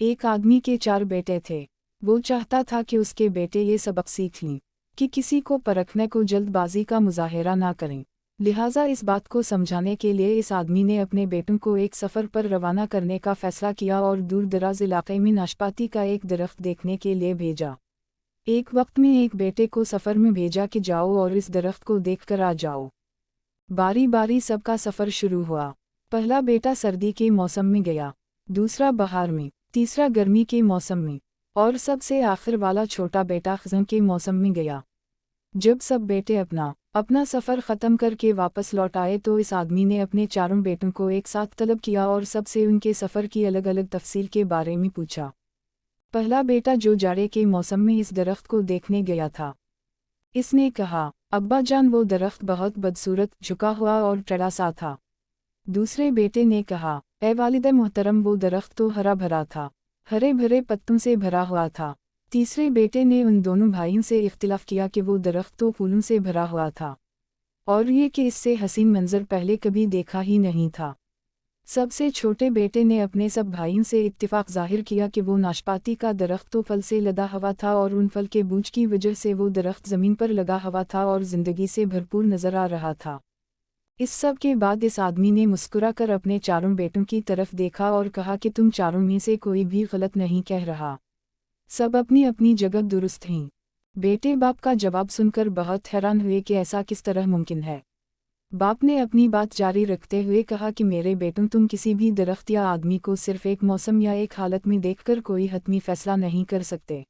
एक आदमी के 4 बेटे थे। वो चाहता था कि उसके बेटे ये सबक सीख लें कि किसी को परखने को जल्दबाजी का मुजाहिरा ना करें। लिहाजा इस बात को समझाने के लिए इस आदमी ने अपने बेटों को एक सफ़र पर रवाना करने का फ़ैसला किया और दूर दराज इलाके में नाशपाती का एक दरख्त देखने के लिए भेजा। एक वक्त में एक बेटे को सफ़र में भेजा कि जाओ और इस दरख्त को देख कर आ जाओ। बारी बारी सबका सफ़र शुरू हुआ। पहला बेटा सर्दी के मौसम में गया, दूसरा बहार में, तीसरा गर्मी के मौसम में और सबसे आखिर वाला छोटा बेटा ख़ज़ं के मौसम में गया। जब सब बेटे अपना सफ़र ख़त्म करके वापस लौट आए तो इस आदमी ने अपने चारों बेटों को एक साथ तलब किया और सबसे उनके सफ़र की अलग अलग तफसील के बारे में पूछा। पहला बेटा जो जाड़े के मौसम में इस दरख्त को देखने गया था, इसने कहा, अब्बा जान वो दरख्त बहुत बदसूरत, झुका हुआ और टेढ़ा सा था। दूसरे बेटे ने कहा, ए वालिद मोहतरम वो दरख्त तो हरा भरा था, हरे भरे पत्तों से भरा हुआ था। तीसरे बेटे ने उन दोनों भाइयों से इख्तिलाफ किया कि वो दरख्त तो फूलों से भरा हुआ था और ये कि इससे हसीन मंजर पहले कभी देखा ही नहीं था। सबसे छोटे बेटे ने अपने सब भाइयों से इत्तिफाक जाहिर किया कि वो नाशपाती का दरख्त तो फल से लदा हुआ था और उन फल के बूझ की वजह से वो दरख्त ज़मीन पर लगा हुआ था और ज़िंदगी से भरपूर नज़र आ रहा था। इस सब के बाद इस आदमी ने मुस्कुरा कर अपने चारों बेटों की तरफ देखा और कहा कि तुम चारों में से कोई भी गलत नहीं कह रहा, सब अपनी अपनी जगह दुरुस्त हैं। बेटे बाप का जवाब सुनकर बहुत हैरान हुए कि ऐसा किस तरह मुमकिन है। बाप ने अपनी बात जारी रखते हुए कहा कि मेरे बेटों, तुम किसी भी दरख्त या आदमी को सिर्फ एक मौसम या एक हालत में देखकर कोई हतमी फैसला नहीं कर सकते।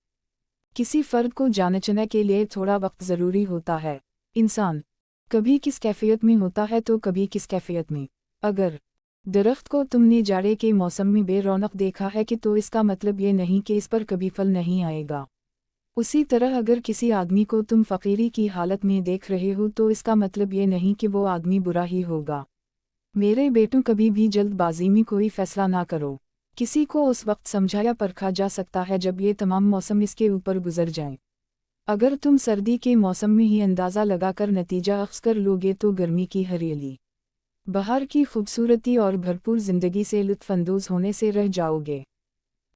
किसी फ़र्द को जानने के लिए थोड़ा वक्त ज़रूरी होता है। इंसान कभी किस कैफियत में होता है तो कभी किस कैफियत में। अगर दरख्त को तुमने जाड़े के मौसम में बेरौनक देखा है कि तो इसका मतलब ये नहीं कि इस पर कभी फल नहीं आएगा। उसी तरह अगर किसी आदमी को तुम फ़कीरी की हालत में देख रहे हो तो इसका मतलब ये नहीं कि वो आदमी बुरा ही होगा। मेरे बेटों, कभी भी जल्दबाजी में कोई फ़ैसला ना करो। किसी को उस वक्त समझाया परखा जा सकता है जब ये तमाम मौसम इसके ऊपर गुजर जाएं। अगर तुम सर्दी के मौसम में ही अंदाज़ा लगाकर नतीजा अख्ज़ कर लोगे तो गर्मी की हरियाली, बहार की खूबसूरती और भरपूर ज़िंदगी से लुत्फ़अंदोज़ होने से रह जाओगे।